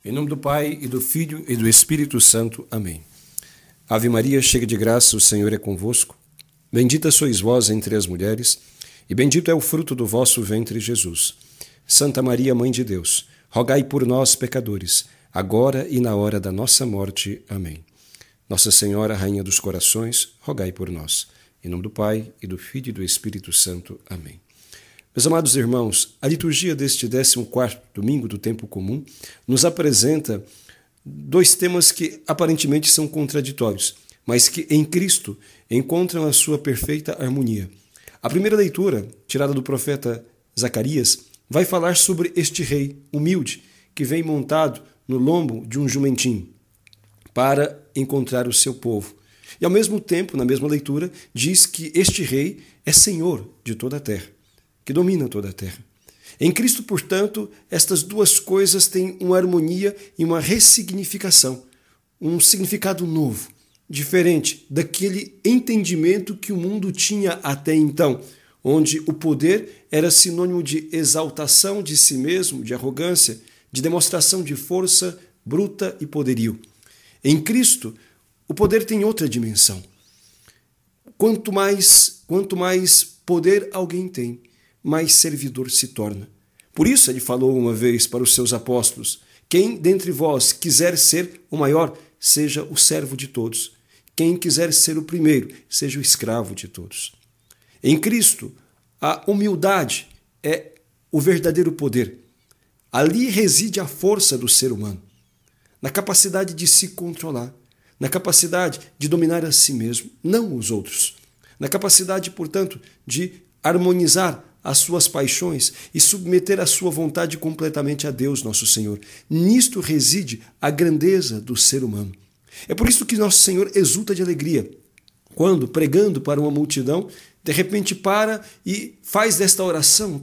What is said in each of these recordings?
Em nome do Pai, e do Filho, e do Espírito Santo. Amém. Ave Maria, cheia de graça, o Senhor é convosco. Bendita sois vós entre as mulheres, e bendito é o fruto do vosso ventre, Jesus. Santa Maria, Mãe de Deus, rogai por nós, pecadores, agora e na hora da nossa morte. Amém. Nossa Senhora, Rainha dos Corações, rogai por nós. Em nome do Pai, e do Filho, e do Espírito Santo. Amém. Meus amados irmãos, a liturgia deste 14º domingo do tempo comum nos apresenta dois temas que aparentemente são contraditórios, mas que em Cristo encontram a sua perfeita harmonia. A primeira leitura, tirada do profeta Zacarias, vai falar sobre este rei humilde que vem montado no lombo de um jumentinho para encontrar o seu povo. E ao mesmo tempo, na mesma leitura, diz que este rei é senhor de toda a terra, que domina toda a terra. Em Cristo, portanto, estas duas coisas têm uma harmonia e uma ressignificação, um significado novo, diferente daquele entendimento que o mundo tinha até então, onde o poder era sinônimo de exaltação de si mesmo, de arrogância, de demonstração de força bruta e poderio. Em Cristo, o poder tem outra dimensão. Quanto mais poder alguém tem, mais servidor se torna. Por isso ele falou uma vez para os seus apóstolos: quem dentre vós quiser ser o maior, seja o servo de todos. Quem quiser ser o primeiro, seja o escravo de todos. Em Cristo, a humildade é o verdadeiro poder. Ali reside a força do ser humano, na capacidade de se controlar, na capacidade de dominar a si mesmo, não os outros, na capacidade, portanto, de harmonizar as suas paixões e submeter a sua vontade completamente a Deus, nosso Senhor. Nisto reside a grandeza do ser humano. É por isso que nosso Senhor exulta de alegria quando, pregando para uma multidão, de repente para e faz desta oração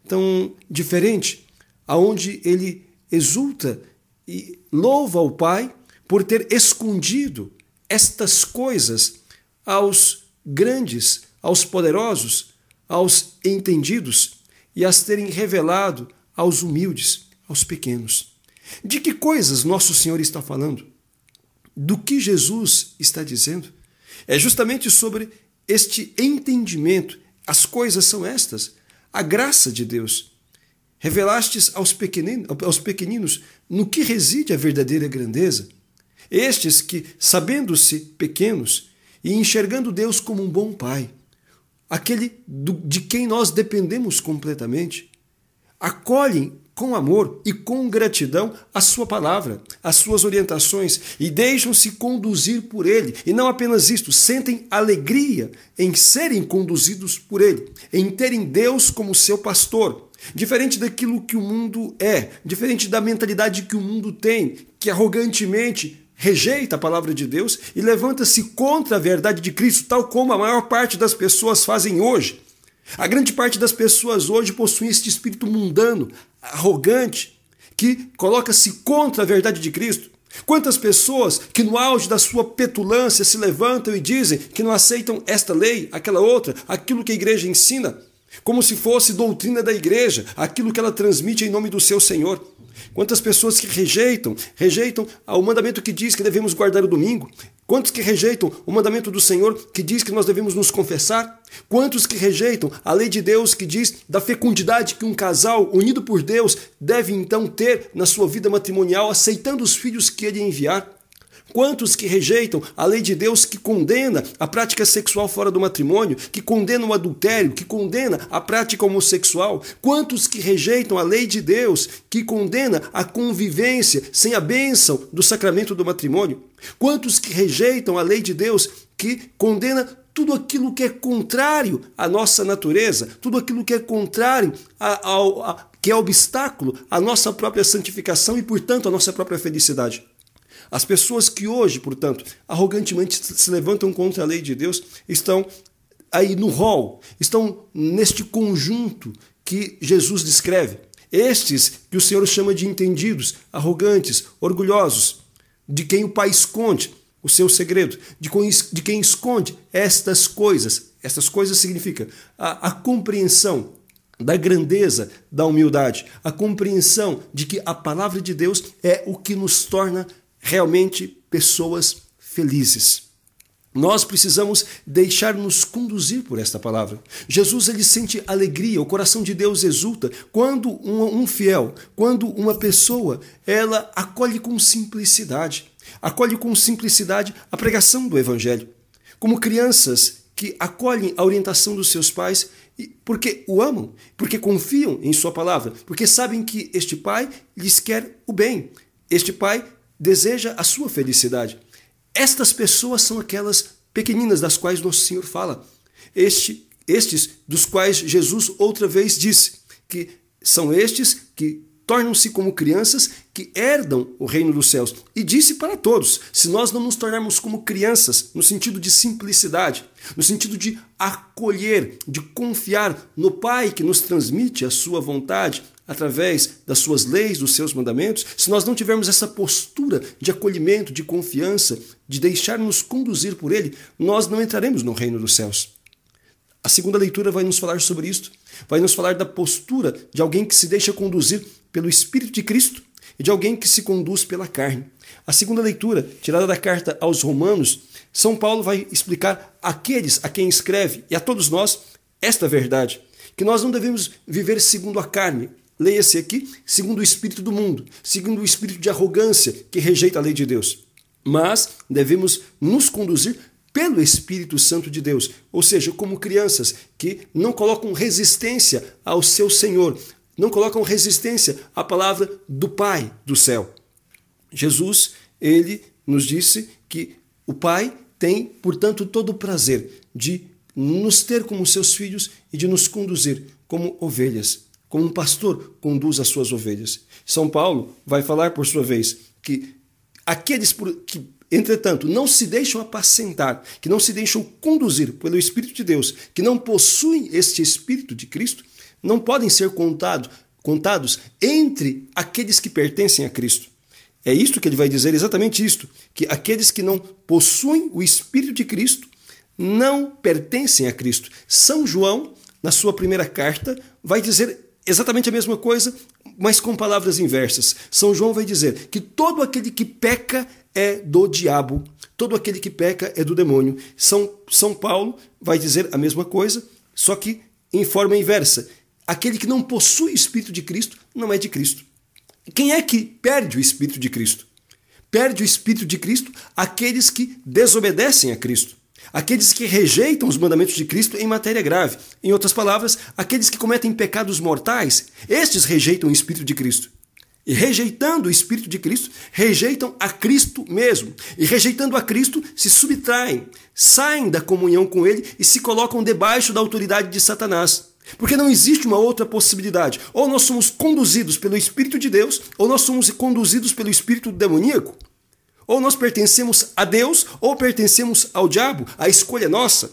tão diferente, aonde ele exulta e louva o Pai por ter escondido estas coisas aos grandes, aos poderosos, aos entendidos e as terem revelado aos humildes, aos pequenos. De que coisas nosso Senhor está falando? Do que Jesus está dizendo? É justamente sobre este entendimento. As coisas são estas: a graça de Deus. Revelastes aos pequeninos no que reside a verdadeira grandeza. Estes que, sabendo-se pequenos e enxergando Deus como um bom Pai, aquele de quem nós dependemos completamente, acolhem com amor e com gratidão a sua palavra, as suas orientações e deixam-se conduzir por ele. E não apenas isto, sentem alegria em serem conduzidos por ele, em terem Deus como seu pastor. Diferente daquilo que o mundo é, diferente da mentalidade que o mundo tem, que arrogantemente rejeita a palavra de Deus e levanta-se contra a verdade de Cristo, tal como a maior parte das pessoas fazem hoje. A grande parte das pessoas hoje possuem este espírito mundano, arrogante, que coloca-se contra a verdade de Cristo. Quantas pessoas que no auge da sua petulância se levantam e dizem que não aceitam esta lei, aquela outra, aquilo que a igreja ensina, como se fosse doutrina da igreja, aquilo que ela transmite em nome do seu Senhor. Quantas pessoas que rejeitam o mandamento que diz que devemos guardar o domingo? Quantos que rejeitam o mandamento do Senhor que diz que nós devemos nos confessar? Quantos que rejeitam a lei de Deus que diz da fecundidade que um casal unido por Deus deve então ter na sua vida matrimonial, aceitando os filhos que ele enviar? Quantos que rejeitam a lei de Deus que condena a prática sexual fora do matrimônio, que condena o adultério, que condena a prática homossexual? Quantos que rejeitam a lei de Deus que condena a convivência sem a bênção do sacramento do matrimônio? Quantos que rejeitam a lei de Deus que condena tudo aquilo que é contrário à nossa natureza, tudo aquilo que é contrário que é obstáculo à nossa própria santificação e, portanto, à nossa própria felicidade? As pessoas que hoje, portanto, arrogantemente se levantam contra a lei de Deus, estão aí no rol, estão neste conjunto que Jesus descreve. Estes que o Senhor chama de entendidos, arrogantes, orgulhosos, de quem o Pai esconde o seu segredo, de quem esconde estas coisas. Estas coisas significa a compreensão, da grandeza, da humildade, a compreensão de que a palavra de Deus é o que nos torna realmente pessoas felizes. Nós precisamos deixar-nos conduzir por esta palavra. Jesus, ele sente alegria, o coração de Deus exulta quando um fiel, quando uma pessoa, ela acolhe com simplicidade a pregação do Evangelho. Como crianças que acolhem a orientação dos seus pais porque o amam, porque confiam em sua palavra, porque sabem que este pai lhes quer o bem, este pai deseja a sua felicidade. Estas pessoas são aquelas pequeninas das quais nosso Senhor fala. Estes dos quais Jesus outra vez disse que são estes que tornam-se como crianças que herdam o reino dos céus. E disse para todos, se nós não nos tornarmos como crianças, no sentido de simplicidade, no sentido de acolher, de confiar no Pai que nos transmite a sua vontade, através das suas leis, dos seus mandamentos, se nós não tivermos essa postura de acolhimento, de confiança, de deixar-nos conduzir por Ele, nós não entraremos no reino dos céus. A segunda leitura vai nos falar sobre isto, vai nos falar da postura de alguém que se deixa conduzir pelo Espírito de Cristo e de alguém que se conduz pela carne. A segunda leitura, tirada da carta aos Romanos, São Paulo vai explicar àqueles a quem escreve e a todos nós esta verdade, que nós não devemos viver segundo a carne, leia-se aqui, segundo o espírito do mundo, segundo o espírito de arrogância que rejeita a lei de Deus. Mas devemos nos conduzir pelo Espírito Santo de Deus, ou seja, como crianças que não colocam resistência ao seu Senhor, não colocam resistência à palavra do Pai do céu. Jesus, ele nos disse que o Pai tem, portanto, todo o prazer de nos ter como seus filhos e de nos conduzir como ovelhas, como um pastor conduz as suas ovelhas. São Paulo vai falar, por sua vez, que aqueles que, entretanto, não se deixam apacentar, que não se deixam conduzir pelo Espírito de Deus, que não possuem este Espírito de Cristo, não podem ser contados entre aqueles que pertencem a Cristo. É isto que ele vai dizer, exatamente isto, que aqueles que não possuem o Espírito de Cristo não pertencem a Cristo. São João, na sua primeira carta, vai dizer exatamente a mesma coisa, mas com palavras inversas. São João vai dizer que todo aquele que peca é do diabo, todo aquele que peca é do demônio. São Paulo vai dizer a mesma coisa, só que em forma inversa. Aquele que não possui o Espírito de Cristo não é de Cristo. Quem é que perde o Espírito de Cristo? Perde o Espírito de Cristo aqueles que desobedecem a Cristo. Aqueles que rejeitam os mandamentos de Cristo em matéria grave. Em outras palavras, aqueles que cometem pecados mortais, estes rejeitam o Espírito de Cristo. E rejeitando o Espírito de Cristo, rejeitam a Cristo mesmo. E rejeitando a Cristo, se subtraem, saem da comunhão com Ele e se colocam debaixo da autoridade de Satanás. Porque não existe uma outra possibilidade. Ou nós somos conduzidos pelo Espírito de Deus, ou nós somos conduzidos pelo Espírito demoníaco. Ou nós pertencemos a Deus, ou pertencemos ao diabo. A escolha é nossa.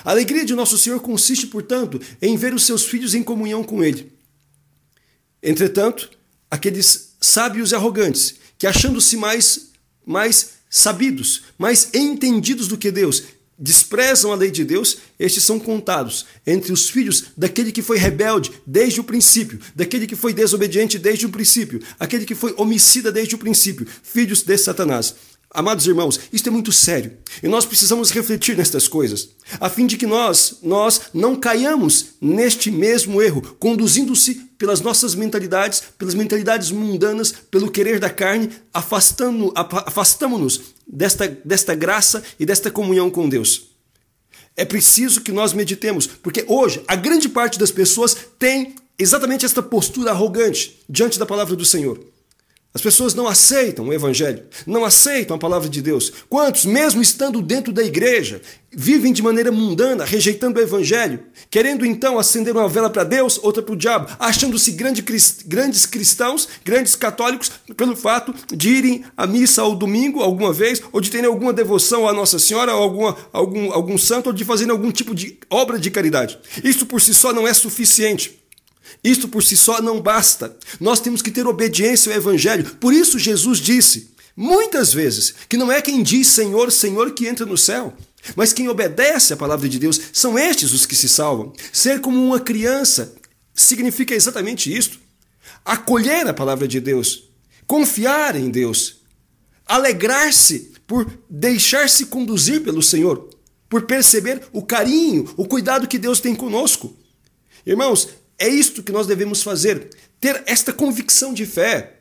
A alegria de nosso Senhor consiste, portanto, em ver os seus filhos em comunhão com Ele. Entretanto, aqueles sábios e arrogantes, que achando-se mais sabidos, mais entendidos do que Deus, desprezam a lei de Deus, estes são contados entre os filhos daquele que foi rebelde desde o princípio, daquele que foi desobediente desde o princípio, aquele que foi homicida desde o princípio, filhos de Satanás. Amados irmãos, isto é muito sério e nós precisamos refletir nestas coisas, a fim de que nós não caiamos neste mesmo erro, conduzindo-se pelas nossas mentalidades, pelas mentalidades mundanas, pelo querer da carne, afastamo-nos desta graça e desta comunhão com Deus. É preciso que nós meditemos, porque hoje a grande parte das pessoas tem exatamente esta postura arrogante diante da palavra do Senhor. As pessoas não aceitam o Evangelho, não aceitam a palavra de Deus. Quantos, mesmo estando dentro da igreja, vivem de maneira mundana, rejeitando o Evangelho, querendo então acender uma vela para Deus, outra para o diabo, achando-se grandes cristãos, grandes católicos, pelo fato de irem à missa ao domingo alguma vez, ou de terem alguma devoção à Nossa Senhora, ou algum santo, ou de fazerem algum tipo de obra de caridade. Isso por si só não é suficiente. Isto por si só não basta. Nós temos que ter obediência ao Evangelho. Por isso Jesus disse, muitas vezes, que não é quem diz Senhor, Senhor que entra no céu, mas quem obedece à palavra de Deus, são estes os que se salvam. Ser como uma criança significa exatamente isto: acolher a palavra de Deus, confiar em Deus, alegrar-se por deixar-se conduzir pelo Senhor, por perceber o carinho, o cuidado que Deus tem conosco. Irmãos, é isto que nós devemos fazer, ter esta convicção de fé.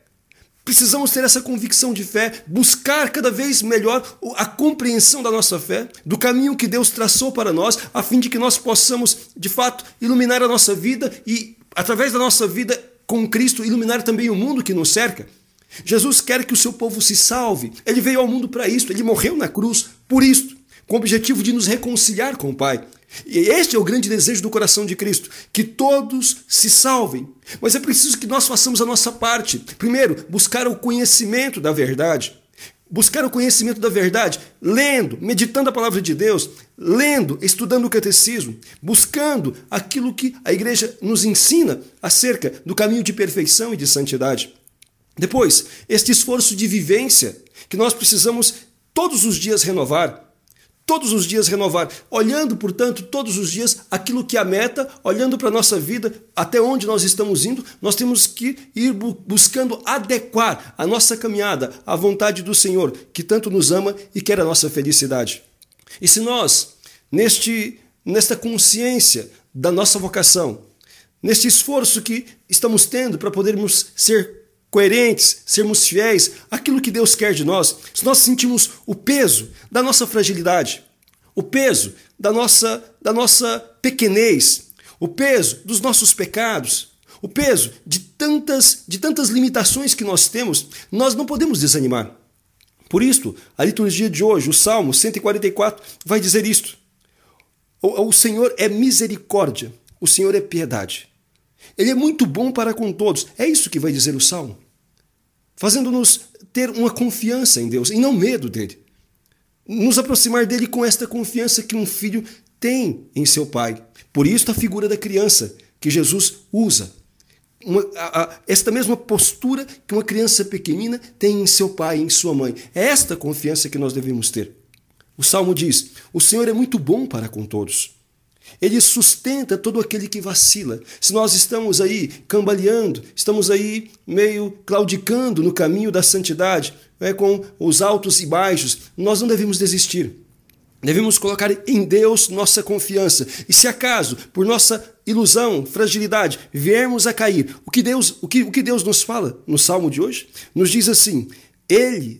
Precisamos ter essa convicção de fé, buscar cada vez melhor a compreensão da nossa fé, do caminho que Deus traçou para nós, a fim de que nós possamos, de fato, iluminar a nossa vida e, através da nossa vida com Cristo, iluminar também o mundo que nos cerca. Jesus quer que o seu povo se salve. Ele veio ao mundo para isto, ele morreu na cruz por isto, com o objetivo de nos reconciliar com o Pai. E este é o grande desejo do coração de Cristo, que todos se salvem. Mas é preciso que nós façamos a nossa parte. Primeiro, buscar o conhecimento da verdade. Buscar o conhecimento da verdade, lendo, meditando a palavra de Deus, lendo, estudando o catecismo, buscando aquilo que a igreja nos ensina acerca do caminho de perfeição e de santidade. Depois, este esforço de vivência que nós precisamos todos os dias renovar. Todos os dias renovar, olhando, portanto, todos os dias aquilo que é a meta, olhando para a nossa vida, até onde nós estamos indo, nós temos que ir buscando adequar a nossa caminhada à vontade do Senhor, que tanto nos ama e quer a nossa felicidade. E se nós, nesta consciência da nossa vocação, neste esforço que estamos tendo para podermos ser coerentes, sermos fiéis àquilo que Deus quer de nós, se nós sentimos o peso da nossa fragilidade, o peso da nossa pequenez, o peso dos nossos pecados, o peso de tantas limitações que nós temos, nós não podemos desanimar. Por isso, a liturgia de hoje, o Salmo 144, vai dizer isto: o Senhor é misericórdia, o Senhor é piedade. Ele é muito bom para com todos. É isso que vai dizer o Salmo, fazendo-nos ter uma confiança em Deus e não medo dele. Nos aproximar dele com esta confiança que um filho tem em seu pai. Por isso a figura da criança que Jesus usa. Esta mesma postura que uma criança pequenina tem em seu pai, em sua mãe. É esta confiança que nós devemos ter. O Salmo diz: o Senhor é muito bom para com todos. Ele sustenta todo aquele que vacila. Se nós estamos aí cambaleando, estamos aí meio claudicando no caminho da santidade, com os altos e baixos, nós não devemos desistir. Devemos colocar em Deus nossa confiança. E se acaso, por nossa ilusão, fragilidade, viermos a cair, o que Deus nos fala no Salmo de hoje? Nos diz assim: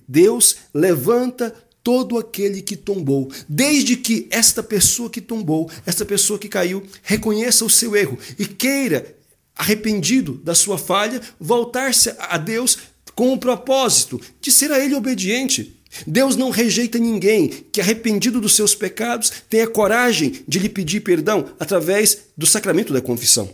Deus, levanta todo aquele que tombou, desde que esta pessoa que tombou, esta pessoa que caiu, reconheça o seu erro e queira, arrependido da sua falha, voltar-se a Deus com o propósito de ser a Ele obediente. Deus não rejeita ninguém que, arrependido dos seus pecados, tenha coragem de lhe pedir perdão através do sacramento da confissão.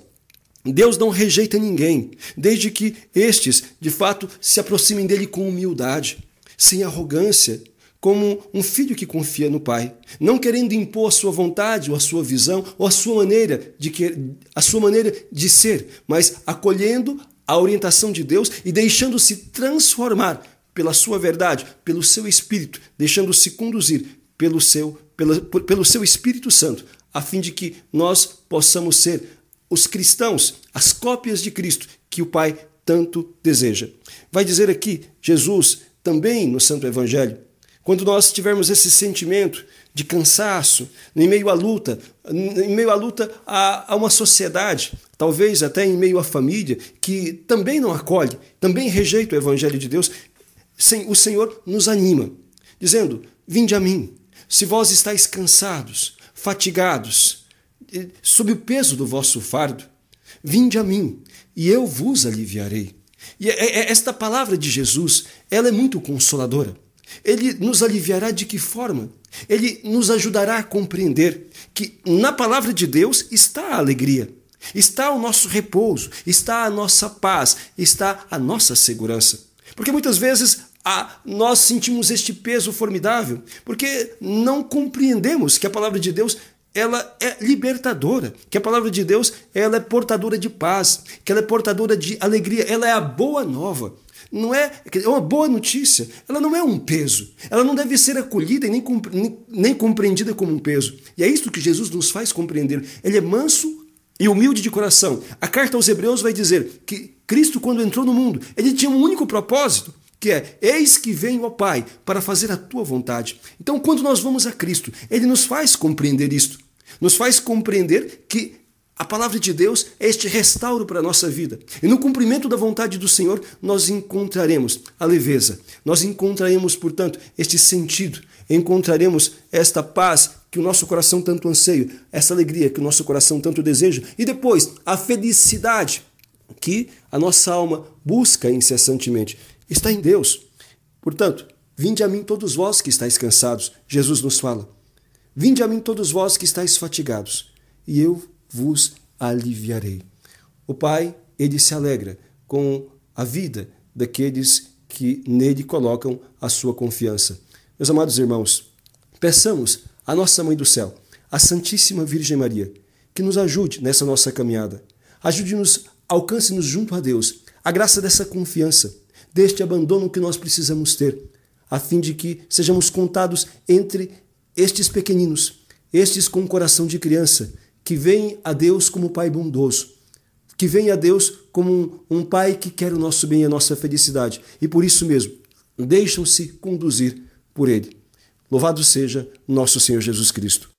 Deus não rejeita ninguém, desde que estes, de fato, se aproximem dele com humildade, sem arrogância, como um filho que confia no pai, não querendo impor a sua vontade ou a sua visão ou a sua maneira de ser, mas acolhendo a orientação de Deus e deixando-se transformar pela sua verdade, pelo seu Espírito, deixando-se conduzir pelo seu Espírito Santo, a fim de que nós possamos ser os cristãos, as cópias de Cristo que o Pai tanto deseja. Vai dizer aqui Jesus, também no Santo Evangelho, quando nós tivermos esse sentimento de cansaço, em meio à luta a uma sociedade, talvez até em meio à família, que também não acolhe, também rejeita o Evangelho de Deus, o Senhor nos anima, dizendo: vinde a mim, se vós estáis cansados, fatigados, sob o peso do vosso fardo, vinde a mim, e eu vos aliviarei. E esta palavra de Jesus, ela é muito consoladora. Ele nos aliviará de que forma? Ele nos ajudará a compreender que na palavra de Deus está a alegria, está o nosso repouso, está a nossa paz, está a nossa segurança. Porque muitas vezes nós sentimos este peso formidável, porque não compreendemos que a palavra de Deus ela é libertadora, que a palavra de Deus ela é portadora de paz, que ela é portadora de alegria, ela é a boa nova. Não é uma boa notícia, ela não é um peso, ela não deve ser acolhida e nem compreendida como um peso. E é isso que Jesus nos faz compreender. Ele é manso e humilde de coração. A carta aos Hebreus vai dizer que Cristo, quando entrou no mundo, ele tinha um único propósito, que é: eis que venho ao Pai para fazer a tua vontade. Então, quando nós vamos a Cristo, ele nos faz compreender isto, nos faz compreender que a palavra de Deus é este restauro para a nossa vida. E no cumprimento da vontade do Senhor, nós encontraremos a leveza, nós encontraremos, portanto, este sentido, encontraremos esta paz que o nosso coração tanto anseia, essa alegria que o nosso coração tanto deseja, e depois a felicidade que a nossa alma busca incessantemente. Está em Deus. Portanto, vinde a mim todos vós que estáis cansados, Jesus nos fala. Vinde a mim todos vós que estáis fatigados, e eu vos aliviarei. O Pai, ele se alegra com a vida daqueles que nele colocam a sua confiança. Meus amados irmãos, peçamos à nossa Mãe do Céu, a Santíssima Virgem Maria, que nos ajude nessa nossa caminhada. Ajude-nos, alcance-nos junto a Deus a graça dessa confiança, deste abandono que nós precisamos ter, a fim de que sejamos contados entre estes pequeninos, estes com o coração de criança, que vêm a Deus como Pai bondoso, que vêm a Deus como um Pai que quer o nosso bem e a nossa felicidade, e por isso mesmo deixam-se conduzir por Ele. Louvado seja nosso Senhor Jesus Cristo.